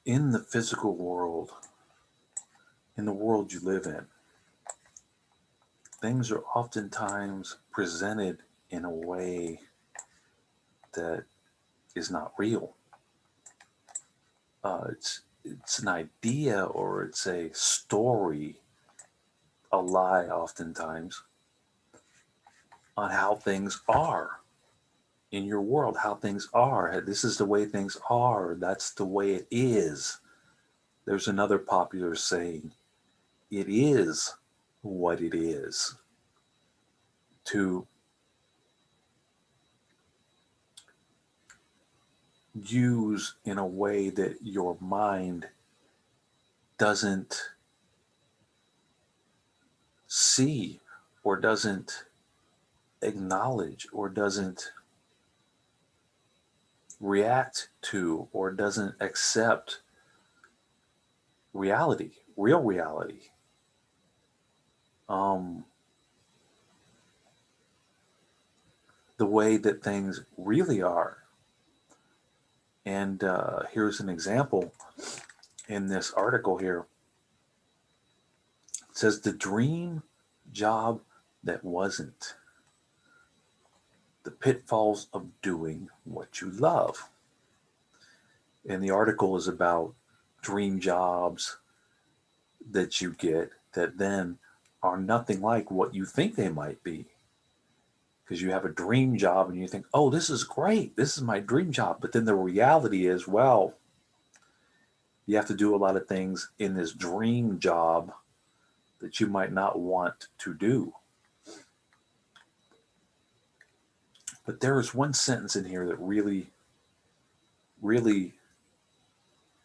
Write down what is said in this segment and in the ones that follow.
in the physical world, in the world you live in, things are oftentimes presented in a way that is not real. It's an idea or it's a story, a lie oftentimes, on how things are in your world, how things are. This is the way things are. That's the way it is. There's another popular saying, it is what it is. To use in a way that your mind doesn't see or doesn't acknowledge or doesn't react to or doesn't accept reality, real reality. Um, the way that things really are. And here's an example in this article here. It says the dream job that wasn't, the pitfalls of doing what you love. And the article is about dream jobs that you get that then are nothing like what you think they might be. Because you have a dream job and you think, oh, this is great. This is my dream job. But then the reality is, well, you have to do a lot of things in this dream job that you might not want to do. But there is one sentence in here that really, really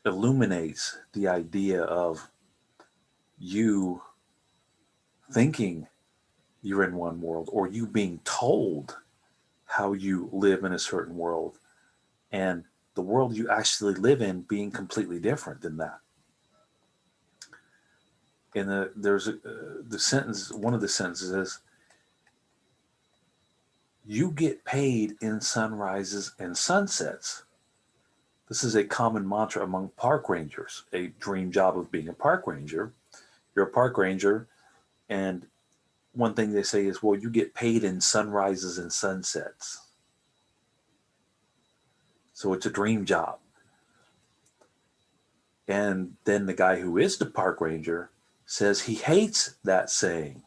illuminates the idea of you thinking you're in one world or you being told how you live in a certain world and the world you actually live in being completely different than that. And the sentence, one of the sentences is, you get paid in sunrises and sunsets. This is a common mantra among park rangers, a dream job of being a park ranger. You're a park ranger, and one thing they say is, well, you get paid in sunrises and sunsets. So it's a dream job. And then the guy who is the park ranger says he hates that saying.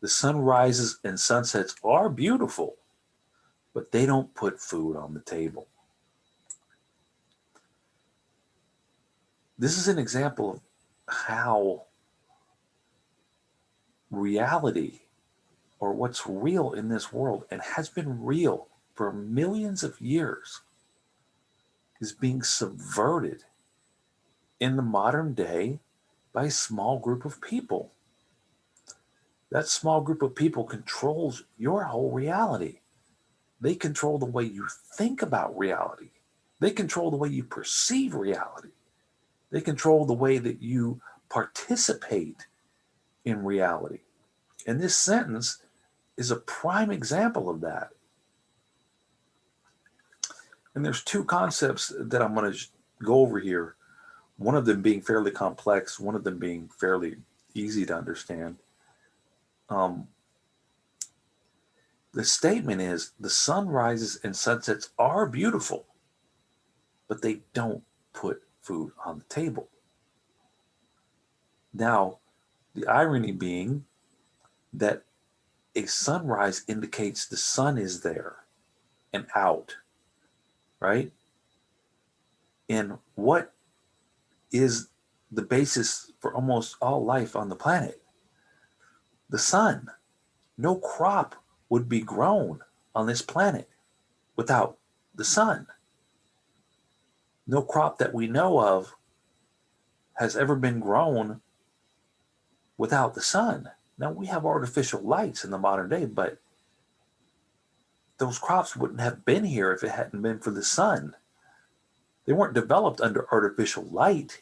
The sunrises and sunsets are beautiful, but they don't put food on the table. This is an example of how reality, or what's real in this world and has been real for millions of years, is being subverted in the modern day by a small group of people. That small group of people controls your whole reality. They control the way you think about reality. They control the way you perceive reality. They control the way that you participate in reality. And this sentence is a prime example of that. And there's two concepts that I'm going to go over here, one of them being fairly complex, one of them being fairly easy to understand. Um, the statement is the sunrises and sunsets are beautiful, but they don't put food on the table. Now, the irony being that a sunrise indicates the sun is there and out, right? And what is the basis for almost all life on the planet? The sun. No crop would be grown on this planet without the sun. No crop that we know of has ever been grown without the sun. Now, we have artificial lights in the modern day, but those crops wouldn't have been here if it hadn't been for the sun. They weren't developed under artificial light.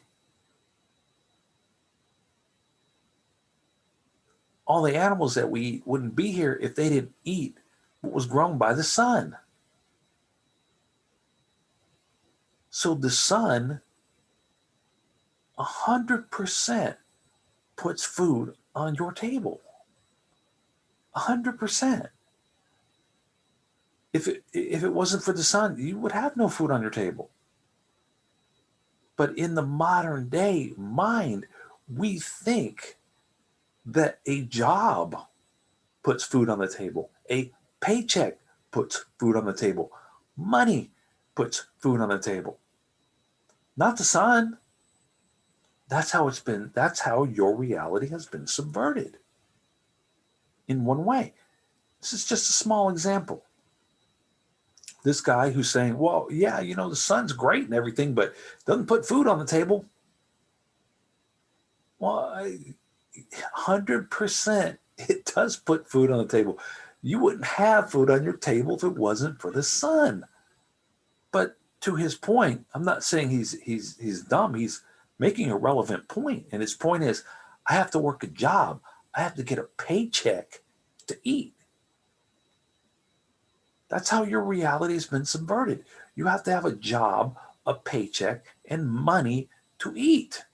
All the animals that we eat wouldn't be here if they didn't eat what was grown by the sun. So the sun 100% puts food on your table. 100%. If it wasn't for the sun, you would have no food on your table. But in the modern day mind, we think that a job puts food on the table, a paycheck puts food on the table, money puts food on the table, not the sun. That's how it's been. That's how your reality has been subverted in one way. This is just a small example. This guy who's saying, well, yeah, the sun's great and everything, but doesn't put food on the table. Well, 100% it does put food on the table. You wouldn't have food on your table if it wasn't for the sun. But to his point, I'm not saying he's dumb. He's making a relevant point. And his point is, I have to work a job. I have to get a paycheck to eat. That's how your reality has been subverted. You have to have a job, a paycheck, and money to eat.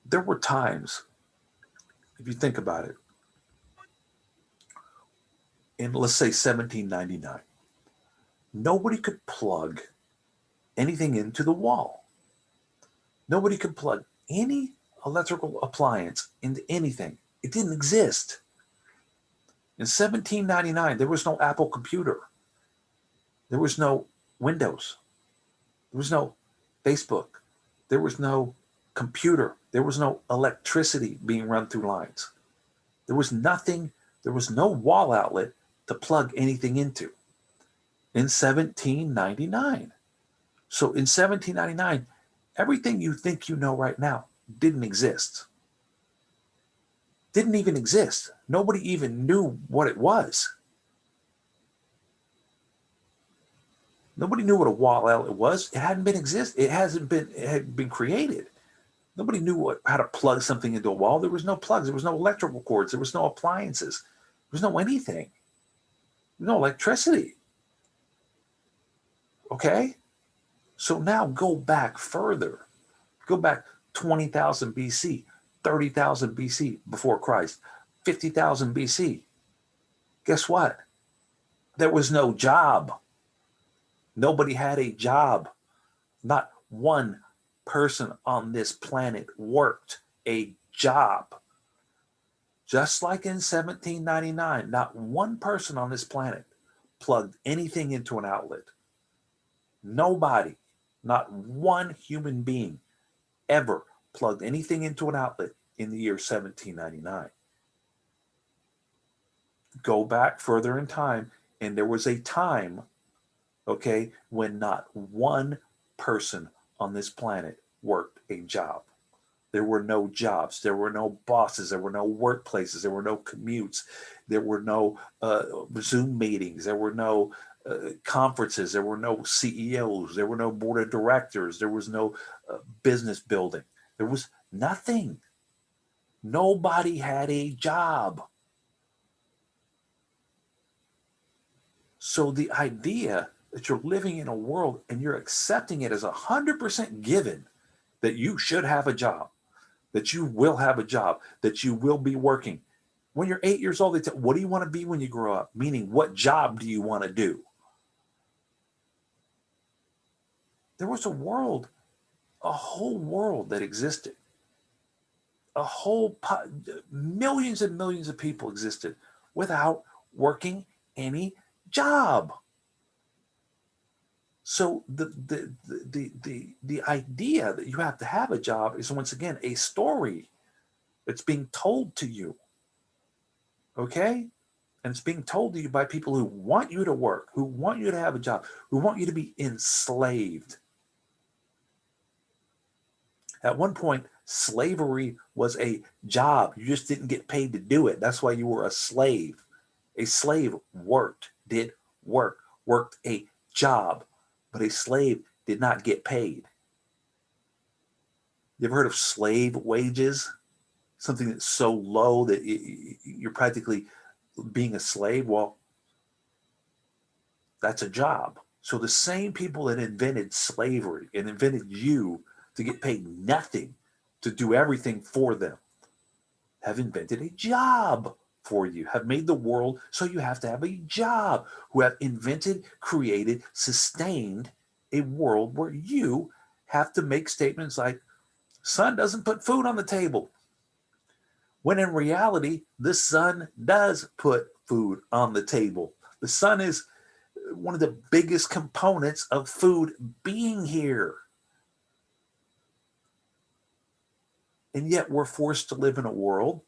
There were times, if you think about it, in let's say 1799, nobody could plug anything into the wall. Nobody could plug any electrical appliance into anything. It didn't exist. In 1799, there was no Apple computer. There was no Windows. There was no Facebook. There was no computer. There was no electricity being run through lines. There was nothing. There was no wall outlet to plug anything into in 1799. So in 1799, everything you think you know right now didn't exist. Didn't even exist. Nobody even knew what it was. Nobody knew what a wall outlet was. It hadn't been exist. It had been created. Nobody knew how to plug something into a wall. There was no plugs. There was no electrical cords. There was no appliances. There was no anything. There was no electricity. Okay? So now go back further. Go back 20,000 BC, 30,000 BC before Christ, 50,000 BC. Guess what? There was no job. Nobody had a job. Not one person on this planet worked a job. Just like in 1799, not one person on this planet plugged anything into an outlet. Nobody, not one human being ever plugged anything into an outlet in the year 1799. Go back further in time, and there was a time, okay, when not one person on this planet worked a job. There were no jobs. There were no bosses. There were no workplaces. There were no commutes. There were no Zoom meetings. There were no conferences. There were no CEOs. There were no board of directors. There was no business building. There was nothing. Nobody had a job. So the idea that you're living in a world and you're accepting it as 100% given that you should have a job, that you will have a job, that you will be working. When you're 8 years old, they tell, what do you want to be when you grow up? Meaning, what job do you want to do? There was a whole world that existed. Millions and millions of people existed without working any job. So the idea that you have to have a job is once again a story that's being told to you. Okay? And it's being told to you by people who want you to work, who want you to have a job, who want you to be enslaved. At one point, slavery was a job. You just didn't get paid to do it. That's why you were a slave. A slave worked a job, but a slave did not get paid. You ever heard of slave wages? Something that's so low that you're practically being a slave. Well, that's a job. So the same people that invented slavery and invented you to get paid nothing to do everything for them have invented a job for you, have made the world so you have to have a job, who have invented, created, sustained a world where you have to make statements like, sun doesn't put food on the table. When in reality, the sun does put food on the table. The sun is one of the biggest components of food being here. And yet we're forced to live in a world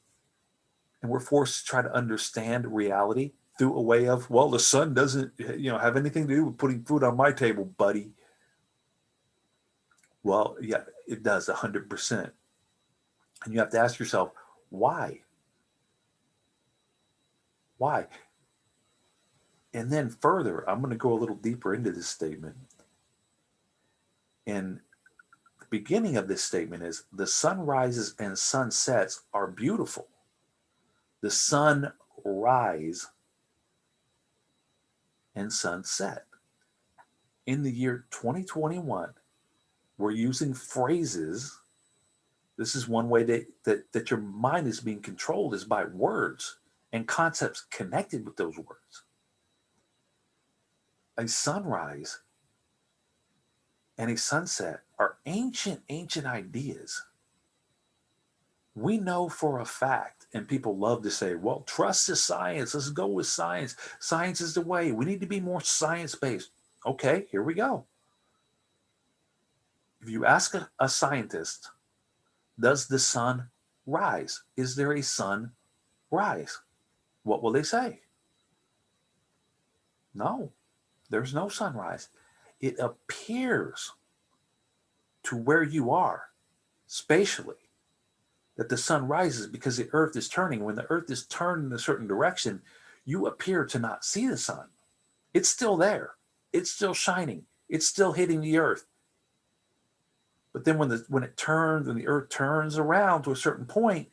and we're forced to try to understand reality through a way of, well, the sun doesn't, have anything to do with putting food on my table, buddy. Well, yeah, it does 100%. And you have to ask yourself, why? Why? And then further, I'm going to go a little deeper into this statement. And the beginning of this statement is the sunrises and sunsets are beautiful. The sunrise and sunset. In the year 2021, we're using phrases. This is one way that your mind is being controlled is by words and concepts connected with those words. A sunrise and a sunset are ancient, ancient ideas. We know for a fact, and people love to say, well, trust the science. Let's go with science. Science is the way. We need to be more science-based. Okay, here we go. If you ask a scientist, does the sun rise? Is there a sun rise? What will they say? No, there's no sunrise. It appears to where you are spatially that the sun rises because the earth is turning. When the earth is turned in a certain direction, you appear to not see the sun. It's still there. It's still shining. It's still hitting the earth. But then when it turns, when the earth turns around to a certain point,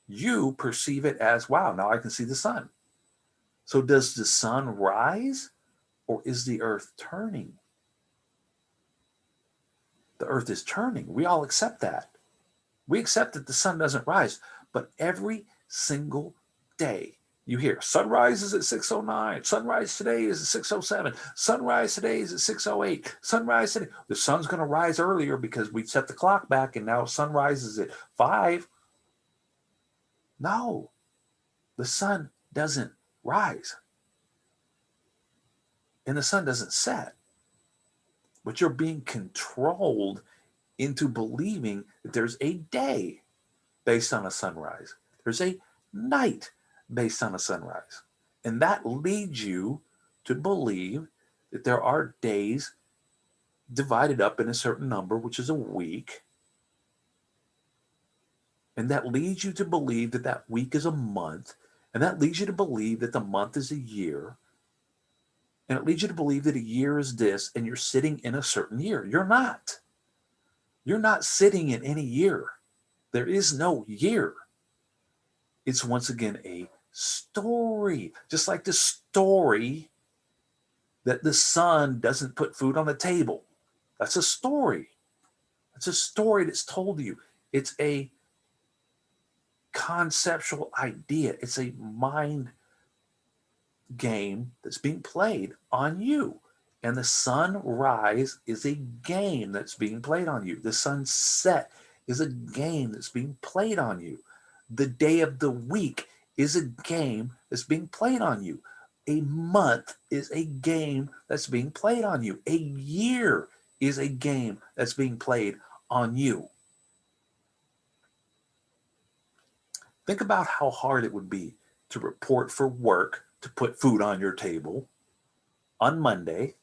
you perceive it as, wow, now I can see the sun. So does the sun rise or is the earth turning? The earth is turning. We all accept that. We accept that the sun doesn't rise, but every single day you hear sunrise is at 6:09, sunrise today is at 6:07, sunrise today is at 6:08, sunrise today. The sun's going to rise earlier because we set the clock back and now sunrise is at 5. No, the sun doesn't rise and the sun doesn't set, but you're being controlled into believing that there's a day based on a sunrise. There's a night based on a sunrise. And that leads you to believe that there are days divided up in a certain number, which is a week. And that leads you to believe that that week is a month. And that leads you to believe that the month is a year. And it leads you to believe that a year is this, and you're sitting in a certain year. You're not. You're not sitting in any year. There is no year. It's once again a story, just like the story that the sun doesn't put food on the table. That's a story. It's a story that's told to you. It's a conceptual idea. It's a mind game that's being played on you. And the sunrise is a game that's being played on you. The sunset is a game that's being played on you. The day of the week is a game that's being played on you. A month is a game that's being played on you. A year is a game that's being played on you. Think about how hard it would be to report for work to put food on your table on Monday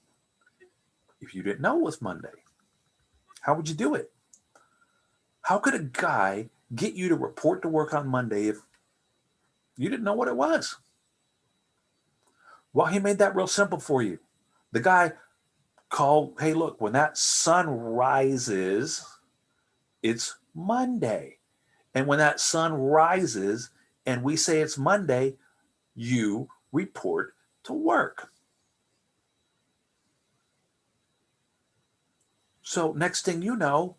if you didn't know it was Monday. How would you do it? How could a guy get you to report to work on Monday if you didn't know what it was? Well, he made that real simple for you. The guy called, hey, look, when that sun rises, it's Monday. And when that sun rises and we say it's Monday, you report to work. So next thing you know,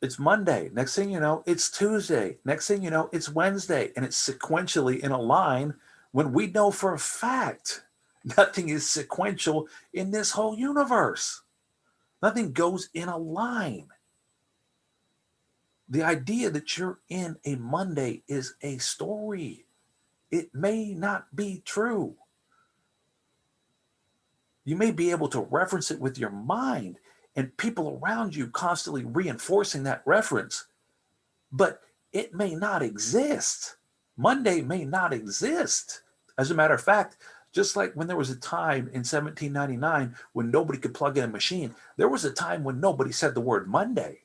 it's Monday. Next thing you know, it's Tuesday. Next thing you know, it's Wednesday. And it's sequentially in a line when we know for a fact nothing is sequential in this whole universe. Nothing goes in a line. The idea that you're in a Monday is a story. It may not be true. You may be able to reference it with your mind and people around you constantly reinforcing that reference, but it may not exist. Monday may not exist. As a matter of fact, just like when there was a time in 1799 when nobody could plug in a machine, there was a time when nobody said the word Monday.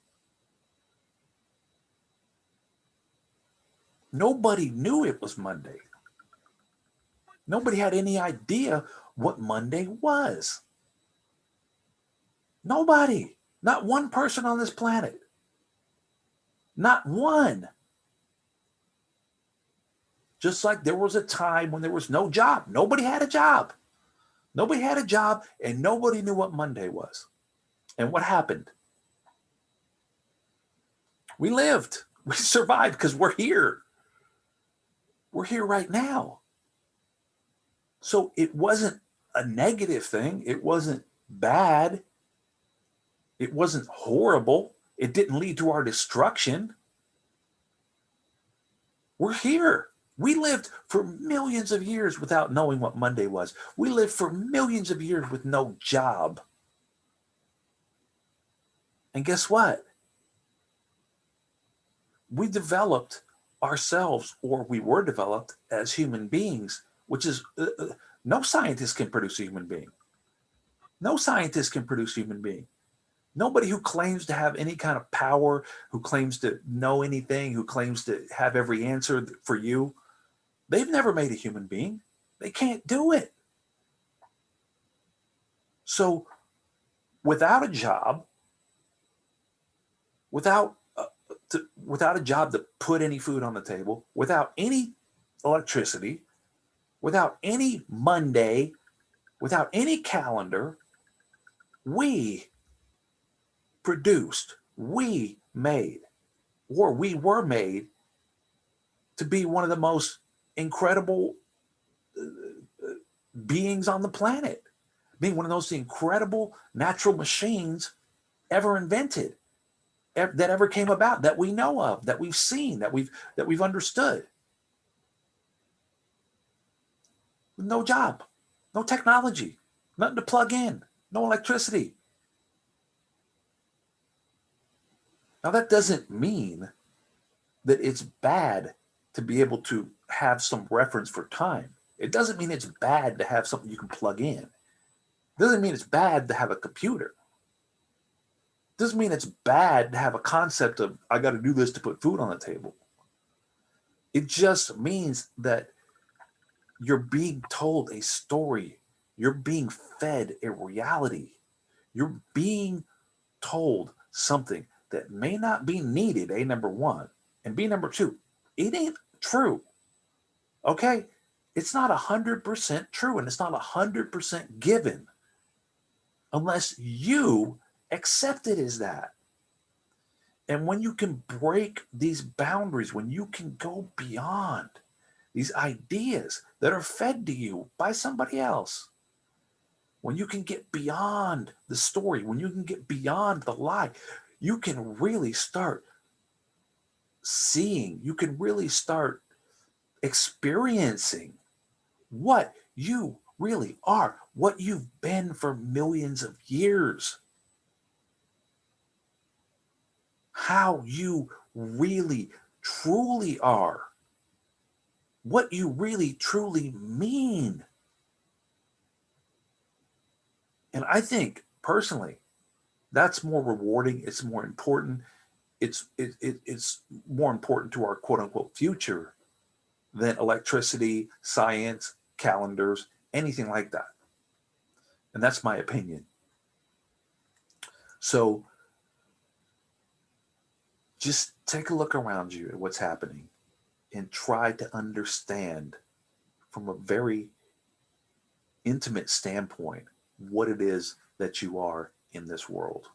Nobody knew it was Monday. Nobody had any idea what Monday was. Nobody. Not one person on this planet. Not one. Just like there was a time when there was no job. Nobody had a job. Nobody had a job and nobody knew what Monday was. And what happened? We lived. We survived because we're here. We're here right now. So it wasn't a negative thing. It wasn't bad. It wasn't horrible. It didn't lead to our destruction. We're here. We lived for millions of years without knowing what Monday was. We lived for millions of years with no job. And guess what? We developed ourselves, or we were developed as human beings, which is no scientist can produce a human being. No scientist can produce a human being. Nobody who claims to have any kind of power, who claims to know anything, who claims to have every answer for you, they've never made a human being. They can't do it. So without a job, without without a job to put any food on the table, without any electricity, without any Monday, without any calendar, we produced, we made, or we were made to be one of the most incredible beings on the planet, being one of those incredible natural machines ever invented, that ever came about, that we know of, that we've seen, that we've understood. No job, no technology, nothing to plug in, no electricity. Now that doesn't mean that it's bad to be able to have some reference for time. It doesn't mean it's bad to have something you can plug in. It doesn't mean it's bad to have a computer. It doesn't mean it's bad to have a concept of, I got to do this to put food on the table. It just means that you're being told a story. You're being fed a reality. You're being told something that may not be needed, A, number one. And B, number two, it ain't true. Okay? It's not 100% true, and it's not 100% given unless you accept it as that. And when you can break these boundaries, when you can go beyond these ideas that are fed to you by somebody else, when you can get beyond the story, when you can get beyond the lie, you can really start seeing, you can really start experiencing what you really are, what you've been for millions of years, how you really truly are, what you really truly mean. And I think personally, that's more rewarding. It's more important. It's more important to our quote unquote future than electricity, science, calendars, anything like that. And that's my opinion. So just take a look around you at what's happening and try to understand from a very intimate standpoint what it is that you are in this world.